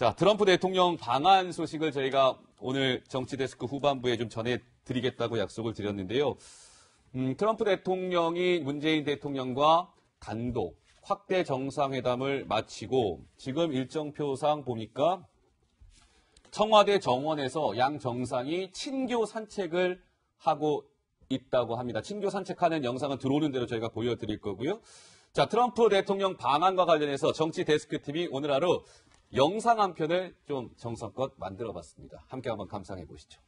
자, 트럼프 대통령 방한 소식을 저희가 오늘 정치데스크 후반부에 좀 전해드리겠다고 약속을 드렸는데요. 트럼프 대통령이 문재인 대통령과 단독 확대 정상회담을 마치고 지금 일정표상 보니까 청와대 정원에서 양 정상이 친교 산책을 하고 있다고 합니다. 친교 산책하는 영상은 들어오는 대로 저희가 보여드릴 거고요. 자, 트럼프 대통령 방한과 관련해서 정치데스크팀이 오늘 하루 영상 한 편을 좀 정성껏 만들어봤습니다. 함께 한번 감상해 보시죠.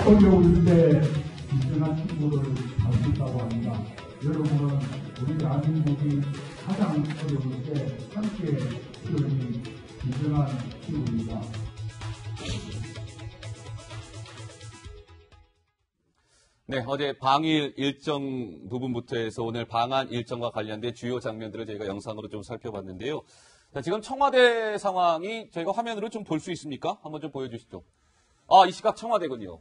오늘 우리의 진정한 친구를 할 수 있다고 합니다. 여러분은 우리 대한민국이 가장 어려울 때 함께 키우는 진정한 친구입니다. 네, 어제 방일 일정 부분부터 해서 오늘 방한 일정과 관련된 주요 장면들을 저희가 영상으로 좀 살펴봤는데요. 자, 지금 청와대 상황이 저희가 화면으로 좀 볼 수 있습니까? 한번 좀 보여주시죠. 이 시각 청와대군요.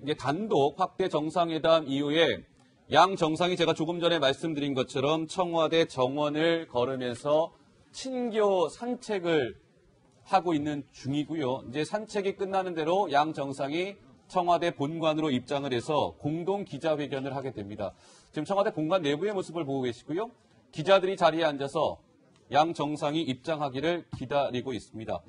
이제 단독 확대 정상회담 이후에 양 정상이 제가 조금 전에 말씀드린 것처럼 청와대 정원을 걸으면서 친교 산책을 하고 있는 중이고요. 이제 산책이 끝나는 대로 양 정상이 청와대 본관으로 입장을 해서 공동 기자회견을 하게 됩니다. 지금 청와대 본관 내부의 모습을 보고 계시고요. 기자들이 자리에 앉아서 양 정상이 입장하기를 기다리고 있습니다.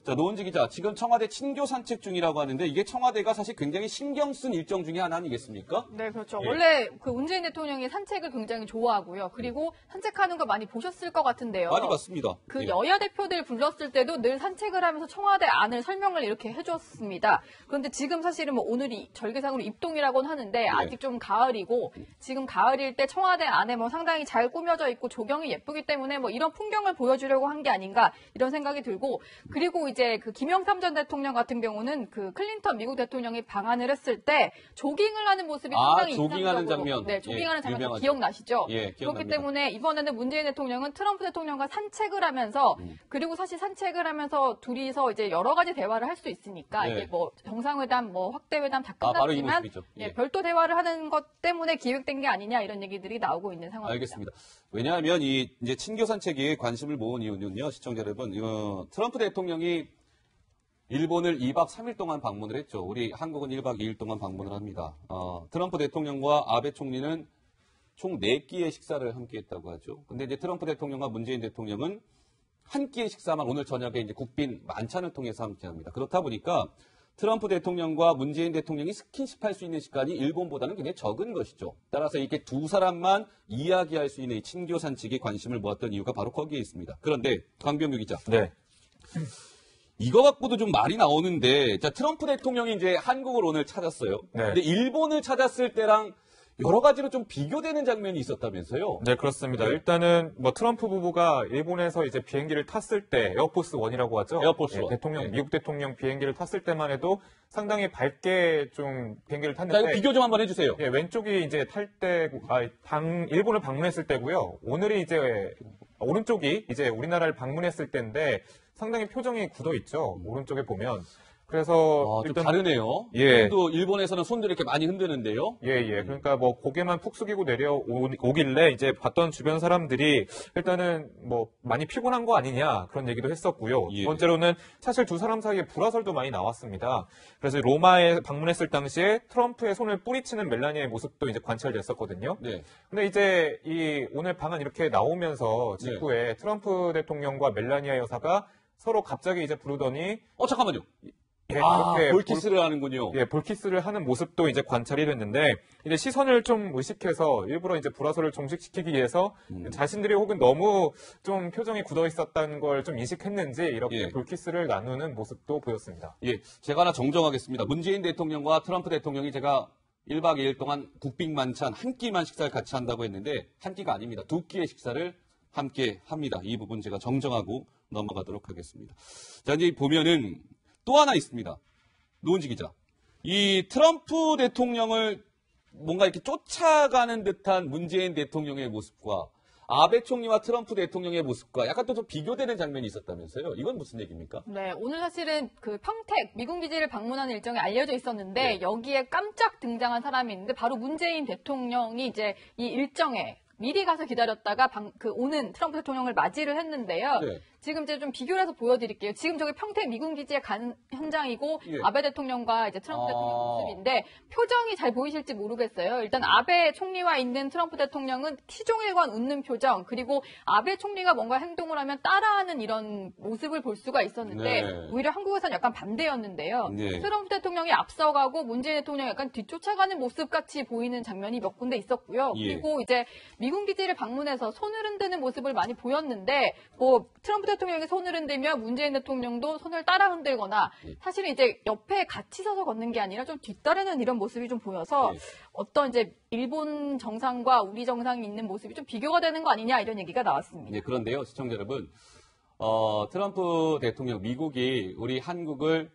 자, 노은지 기자, 지금 청와대 친교 산책 중이라고 하는데 이게 청와대가 사실 굉장히 신경 쓴 일정 중에 하나 아니겠습니까? 네, 그렇죠. 예. 원래 그 문재인 대통령이 산책을 굉장히 좋아하고요. 그리고 산책하는 거 많이 보셨을 것 같은데요. 많이 봤습니다. 그 예. 여야 대표들 불렀을 때도 늘 산책을 하면서 청와대 안을 설명을 이렇게 해줬습니다. 그런데 지금 사실은 뭐 오늘이 절기상으로 입동이라고는 하는데 아직 좀 가을이고 지금 가을일 때 청와대 안에 뭐 상당히 잘 꾸며져 있고 조경이 예쁘기 때문에 뭐 이런 풍경을 보여주려고 한 게 아닌가 이런 생각이 들고 그리고 이제 그 김영삼 전 대통령 같은 경우는 그 클린턴 미국 대통령이 방한을 했을 때 조깅을 하는 모습이 상당히 조깅하는 인상적으로 장면. 네, 조깅하는 장면 유명하죠. 기억나시죠? 예, 기억납니다. 그렇기 때문에 이번에는 문재인 대통령은 트럼프 대통령과 산책을 하면서 그리고 사실 산책을 하면서 둘이서 이제 여러 가지 대화를 할 수 있으니까 네. 이게 뭐 정상회담, 뭐 확대회담 다 바로 이 끝났지만 모습이죠. 예, 예. 별도 대화를 하는 것 때문에 기획된 게 아니냐 이런 얘기들이 나오고 있는 상황입니다. 알겠습니다. 왜냐하면 이제 친교 산책에 관심을 모은 이유는요, 시청자 여러분, 트럼프 대통령이 일본을 2박 3일 동안 방문을 했죠. 우리 한국은 1박 2일 동안 방문을 합니다. 트럼프 대통령과 아베 총리는 총 4끼의 식사를 함께 했다고 하죠. 근데 이제 트럼프 대통령과 문재인 대통령은 한 끼의 식사만 오늘 저녁에 이제 국빈 만찬을 통해서 함께 합니다. 그렇다 보니까 트럼프 대통령과 문재인 대통령이 스킨십 할 수 있는 시간이 일본보다는 굉장히 적은 것이죠. 따라서 이렇게 두 사람만 이야기할 수 있는 이 친교 산책에 관심을 모았던 이유가 바로 거기에 있습니다. 그런데 강병규 기자. 네. 이거 갖고도 좀 말이 나오는데, 자, 트럼프 대통령이 이제 한국을 오늘 찾았어요. 네. 근데 일본을 찾았을 때랑 여러 가지로 좀 비교되는 장면이 있었다면서요? 네, 그렇습니다. 네. 일단은 뭐 트럼프 부부가 일본에서 이제 비행기를 탔을 때 에어포스 1이라고 하죠. 에어포스 예, 원. 대통령, 네. 미국 대통령 비행기를 탔을 때만 해도 상당히 밝게 좀 비행기를 자, 이거 탔는데 비교 좀 한번 해주세요. 예, 왼쪽이 이제 일본을 방문했을 때고요. 오늘이 이제 오른쪽이 이제 우리나라를 방문했을 때인데 상당히 표정이 굳어 있죠. 오른쪽에 보면. 그래서 좀 다르네요. 예. 또 일본에서는 손들을 이렇게 많이 흔드는데요. 예. 그러니까 뭐 고개만 푹 숙이고 내려오길래 이제 봤던 주변 사람들이 일단은 뭐 많이 피곤한 거 아니냐 그런 얘기도 했었고요. 예. 두 번째로는 사실 두 사람 사이에 불화설도 많이 나왔습니다. 그래서 로마에 방문했을 당시에 트럼프의 손을 뿌리치는 멜라니아의 모습도 이제 관찰됐었거든요. 네. 근데 이제 이 오늘 방안 이렇게 나오면서 직후에 트럼프 대통령과 멜라니아 여사가 서로 갑자기 이제 부르더니 잠깐만요. 그렇게 볼키스를 하는군요. 볼키스를 하는 모습도 이제 관찰이 됐는데, 이제 시선을 좀 의식해서 일부러 이제 불화설을 종식시키기 위해서 자신들이 혹은 너무 좀 표정이 굳어 있었다는 걸 좀 인식했는지 이렇게 볼키스를 나누는 모습도 보였습니다. 예, 제가 하나 정정하겠습니다. 문재인 대통령과 트럼프 대통령이 제가 1박 2일 동안 국빈 만찬 한 끼만 식사를 같이 한다고 했는데 한 끼가 아닙니다. 두 끼의 식사를 함께 합니다. 이 부분 제가 정정하고 넘어가도록 하겠습니다. 자, 이제 보면은 또 하나 있습니다. 노은지 기자. 이 트럼프 대통령을 뭔가 이렇게 쫓아가는 듯한 문재인 대통령의 모습과 아베 총리와 트럼프 대통령의 모습과 약간 또 좀 비교되는 장면이 있었다면서요? 이건 무슨 얘기입니까? 네, 오늘 사실은 그 평택 미군 기지를 방문하는 일정이 알려져 있었는데 여기에 깜짝 등장한 사람이 있는데 바로 문재인 대통령이 이제 이 일정에 미리 가서 기다렸다가 오는 트럼프 대통령을 맞이를 했는데요. 네. 지금 이제 좀 비교를 해서 보여드릴게요. 지금 저기 평택 미군 기지에 간 현장이고 아베 대통령과 이제 트럼프 대통령 모습인데 표정이 잘 보이실지 모르겠어요. 일단 아베 총리와 있는 트럼프 대통령은 시종일관 웃는 표정, 그리고 아베 총리가 뭔가 행동을 하면 따라하는 이런 모습을 볼 수가 있었는데 오히려 한국에서는 약간 반대였는데요. 트럼프 대통령이 앞서가고 문재인 대통령이 약간 뒤쫓아가는 모습 같이 보이는 장면이 몇 군데 있었고요. 그리고 이제 미군 기지를 방문해서 손을 흔드는 모습을 많이 보였는데 뭐 트럼프 대통령이 손을 흔들며 문재인 대통령도 손을 따라 흔들거나 사실은 이제 옆에 같이 서서 걷는 게 아니라 좀 뒤따르는 이런 모습이 좀 보여서 어떤 이제 일본 정상과 우리 정상이 있는 모습이 좀 비교가 되는 거 아니냐 이런 얘기가 나왔습니다. 네, 그런데요, 시청자 여러분, 트럼프 대통령 미국이 우리 한국을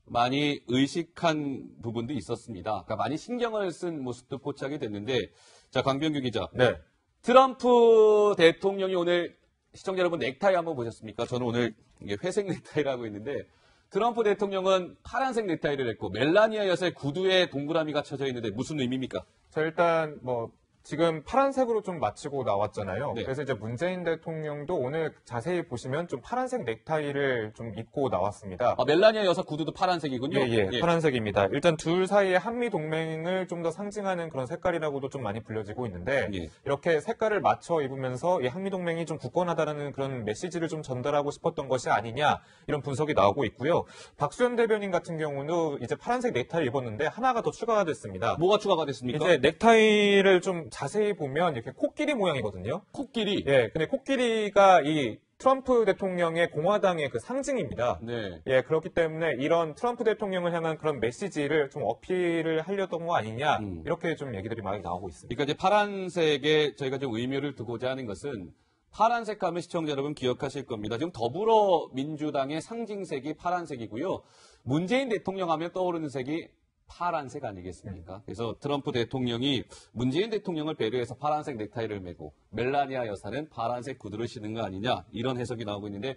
많이 의식한 부분도 있었습니다. 그러니까 많이 신경을 쓴 모습도 포착이 됐는데, 자, 강병규 기자. 네. 트럼프 대통령이 오늘 시청자 여러분 넥타이 한번 보셨습니까? 저는 오늘 이게 회색 넥타이라고 했는데 트럼프 대통령은 파란색 넥타이를 했고 멜라니아 여사의 구두에 동그라미가 쳐져 있는데 무슨 의미입니까? 자, 일단 뭐 지금 파란색으로 좀 마치고 나왔잖아요. 네. 그래서 이제 문재인 대통령도 오늘 자세히 보시면 좀 파란색 넥타이를 좀 입고 나왔습니다. 멜라니아 여사 구두도 파란색이군요. 예, 파란색입니다. 일단 둘 사이의 한미 동맹을 좀 더 상징하는 그런 색깔이라고도 좀 많이 불려지고 있는데 이렇게 색깔을 맞춰 입으면서 이 한미 동맹이 좀 굳건하다라는 그런 메시지를 좀 전달하고 싶었던 것이 아니냐 이런 분석이 나오고 있고요. 박수현 대변인 같은 경우는 이제 파란색 넥타이를 입었는데 하나가 더 추가가 됐습니다. 뭐가 추가가 됐습니까? 이제 넥타이를 좀 자세히 보면 이렇게 코끼리 모양이거든요. 코끼리. 예, 근데 코끼리가 이 트럼프 대통령의 공화당의 그 상징입니다. 네. 예, 그렇기 때문에 이런 트럼프 대통령을 향한 그런 메시지를 좀 어필을 하려던 거 아니냐 이렇게 좀 얘기들이 많이 나오고 있습니다. 그러니까 이제 파란색에 저희가 좀 의미를 두고자 하는 것은 파란색 하면 시청자 여러분 기억하실 겁니다. 지금 더불어민주당의 상징색이 파란색이고요. 문재인 대통령 하면 떠오르는 색이 파란색 아니겠습니까? 그래서 트럼프 대통령이 문재인 대통령을 배려해서 파란색 넥타이를 메고 멜라니아 여사는 파란색 구두를 신은 거 아니냐 이런 해석이 나오고 있는데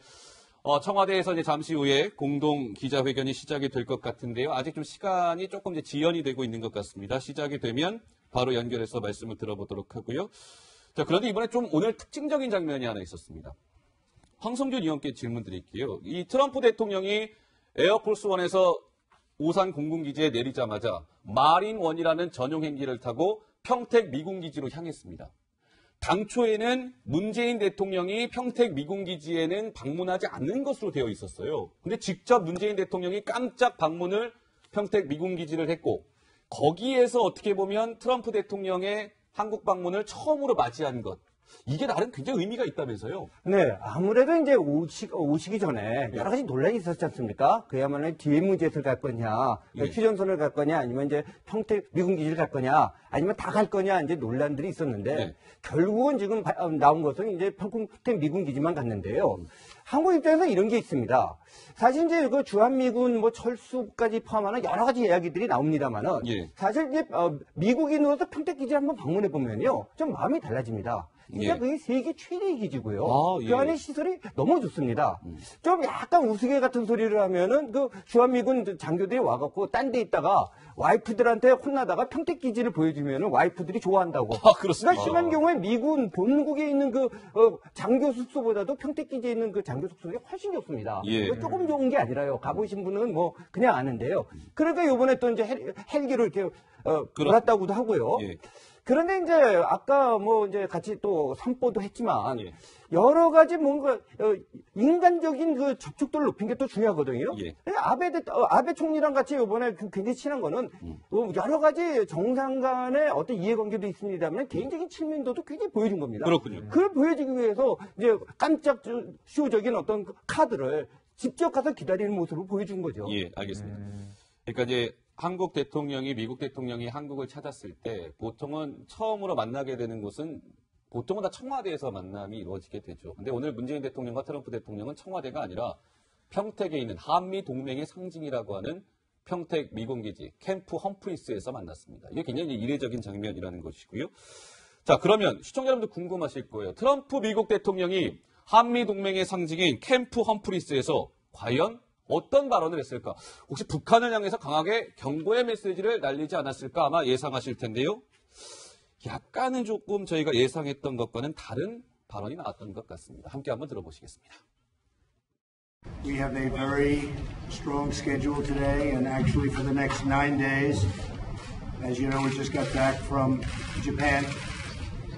청와대에서 이제 잠시 후에 공동 기자회견이 시작이 될 것 같은데요. 아직 좀 시간이 조금 이제 지연이 되고 있는 것 같습니다. 시작이 되면 바로 연결해서 말씀을 들어보도록 하고요. 자, 그런데 이번에 좀 오늘 특징적인 장면이 하나 있었습니다. 황성준 의원께 질문 드릴게요. 이 트럼프 대통령이 에어포스원에서 오산 공군기지에 내리자마자 마린원이라는 전용 행기를 타고 평택 미군기지로 향했습니다. 당초에는 문재인 대통령이 평택 미군기지에는 방문하지 않는 것으로 되어 있었어요. 근데 직접 문재인 대통령이 깜짝 방문을 평택 미군기지를 했고 거기에서 어떻게 보면 트럼프 대통령의 한국 방문을 처음으로 맞이한 것. 이게 나름 굉장히 의미가 있다면서요? 네, 아무래도 이제 오시기 전에 여러 가지 논란이 있었지 않습니까? 그야말로 DMZ를 갈 거냐, 휴전선을 갈 거냐, 아니면 이제 평택 미군 기지를 갈 거냐, 아니면 다 갈 거냐, 이제 논란들이 있었는데, 결국은 지금 나온 것은 이제 평택 미군 기지만 갔는데요. 한국 입장에서 이런 게 있습니다. 사실 이제 그 주한미군 뭐 철수까지 포함하는 여러 가지 이야기들이 나옵니다만은, 사실 이제 미국인으로서 평택 기지를 한번 방문해 보면요, 좀 마음이 달라집니다. 진짜 그게 세계 최대의 기지고요. 그 안에 시설이 너무 좋습니다. 좀 약간 우스개 같은 소리를 하면은 그 주한미군 장교들이 와갖고 딴 데 있다가 와이프들한테 혼나다가 평택 기지를 보여주면은 와이프들이 좋아한다고. 그렇습니다. 그러니까 심한 경우에 미군 본국에 있는 그 장교 숙소보다도 평택 기지에 있는 그 장교 숙소가 훨씬 좋습니다. 조금 좋은 게 아니라요. 가보신 분은 뭐 그냥 아는데요. 그러니까 요번에 또 이제 헬기를 이렇게 몰았다고도 하고요. 그런데 이제 아까 뭐 이제 같이 또 선보도 했지만 예. 여러 가지 뭔가 인간적인 그 접촉도를 높인 게 또 중요하거든요. 예. 아베 총리랑 같이 이번에 굉장히 친한 거는 여러 가지 정상 간의 어떤 이해관계도 있습니다만 개인적인 친밀도도 굉장히 보여준 겁니다. 그렇군요. 그걸 보여주기 위해서 이제 깜짝 쇼적인 어떤 카드를 직접 가서 기다리는 모습을 보여준 거죠. 예, 알겠습니다. 그러니까 이제 한국 대통령이 미국 대통령이 한국을 찾았을 때 보통은 처음으로 만나게 되는 곳은 보통은 다 청와대에서 만남이 이루어지게 되죠. 근데 오늘 문재인 대통령과 트럼프 대통령은 청와대가 아니라 평택에 있는 한미 동맹의 상징이라고 하는 평택 미군기지 캠프 험프리스에서 만났습니다. 이게 굉장히 이례적인 장면이라는 것이고요. 자, 그러면 시청자 여러분들 궁금하실 거예요. 트럼프 미국 대통령이 한미 동맹의 상징인 캠프 험프리스에서 과연 어떤 발언을 했을까? 혹시 북한을 향해서 강하게 경고의 메시지를 날리지 않았을까? 아마 예상하실 텐데요. 약간은 조금 저희가 예상했던 것과는 다른 발언이 나왔던 것 같습니다. 함께 한번 들어보시겠습니다. We have a very strong schedule today and actually for the next 9 days. As you know, we just got back from Japan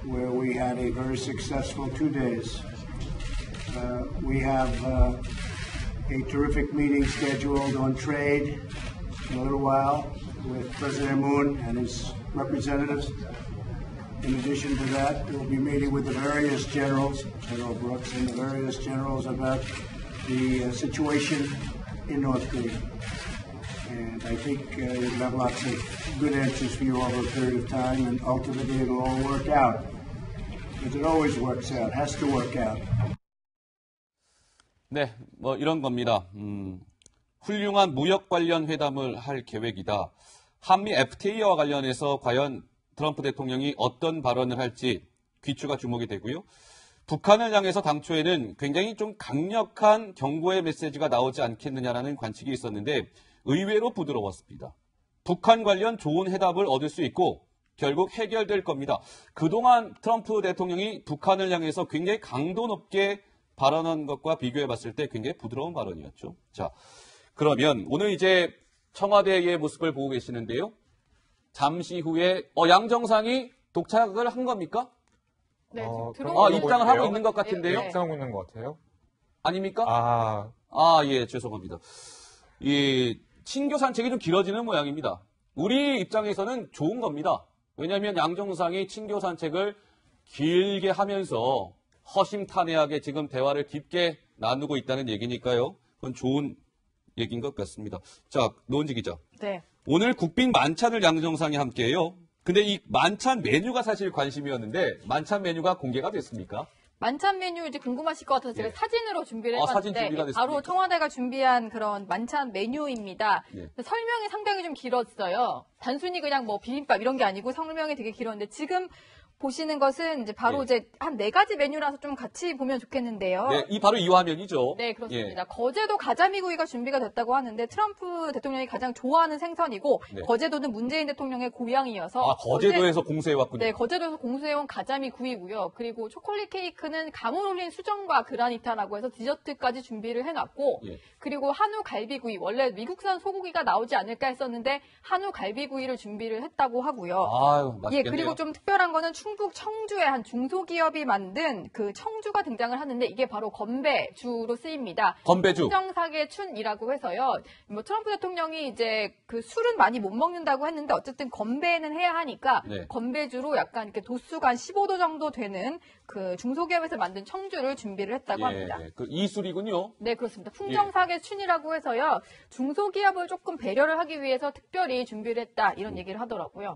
where we had a very successful 2 days. We have a terrific meeting scheduled on trade in a little while with President Moon and his representatives. In addition to that, we'll be meeting with the various generals, General Brooks and the various generals about the situation in North Korea. And I think you'll have lots of good answers for you over a period of time, and ultimately it'll all work out. Because it always works out, has to work out. 네, 뭐 이런 겁니다. 훌륭한 무역 관련 회담을 할 계획이다. 한미 FTA와 관련해서 과연 트럼프 대통령이 어떤 발언을 할지 귀추가 주목이 되고요. 북한을 향해서 당초에는 굉장히 좀 강력한 경고의 메시지가 나오지 않겠느냐라는 관측이 있었는데 의외로 부드러웠습니다. 북한 관련 좋은 해답을 얻을 수 있고 결국 해결될 겁니다. 그동안 트럼프 대통령이 북한을 향해서 굉장히 강도 높게 발언한 것과 비교해 봤을 때 굉장히 부드러운 발언이었죠. 자, 그러면 오늘 이제 청와대의 모습을 보고 계시는데요. 잠시 후에 양 정상이 독착을 한 겁니까? 네, 지금 그런 들어오고 입장을 하고 있는 것 같은데요. 네. 입장하고 있는 것 같아요. 아닙니까? 예, 죄송합니다. 이 친교 산책이 좀 길어지는 모양입니다. 우리 입장에서는 좋은 겁니다. 왜냐하면 양 정상이 친교 산책을 길게 하면서 허심탄회하게 지금 대화를 깊게 나누고 있다는 얘기니까요. 그건 좋은 얘기인 것 같습니다. 자, 노은지 기자. 네. 오늘 국빈 만찬을 양 정상이 함께해요. 근데 이 만찬 메뉴가 사실 관심이었는데 만찬 메뉴가 공개가 됐습니까? 만찬 메뉴 이제 궁금하실 것 같아서 제가 예. 사진으로 준비를 사진 해봤는데 준비가 됐습니까? 바로 청와대가 준비한 그런 만찬 메뉴입니다. 예. 설명이 상당히 좀 길었어요. 단순히 그냥 뭐 비빔밥 이런 게 아니고 설명이 되게 길었는데 지금 보시는 것은 이제 바로 예. 이제 한 4가지 메뉴라서 좀 같이 보면 좋겠는데요. 네, 바로 이 화면이죠. 네, 그렇습니다. 예. 거제도 가자미구이가 준비가 됐다고 하는데 트럼프 대통령이 가장 좋아하는 생선이고 네. 거제도는 문재인 대통령의 고향이어서 거제도에서 공수해왔군요. 네, 거제도에서 공수해온 가자미구이고요. 그리고 초콜릿 케이크는 감을 올린 수정과 그라니타라고 해서 디저트까지 준비를 해놨고 예. 그리고 한우 갈비구이 원래 미국산 소고기가 나오지 않을까 했었는데 한우 갈비구이를 준비를 했다고 하고요. 아유, 예, 맛있겠네요. 그리고 좀 특별한 거는 충북 청주의 한 중소기업이 만든 그 청주가 등장을 하는데 이게 바로 건배주로 쓰입니다. 건배주. 청정사계 춘이라고 해서요. 뭐 트럼프 대통령이 이제 그 술은 많이 못 먹는다고 했는데 어쨌든 건배는 해야 하니까 네. 건배주로 약간 이렇게 도수가 한 15도 정도 되는 그 중소기업에서 만든 청주를 준비를 했다고 합니다. 그 이술이군요. 네, 그렇습니다. 풍정사계 춘이라고 해서요. 중소기업을 조금 배려를 하기 위해서 특별히 준비를 했다 이런 얘기를 하더라고요.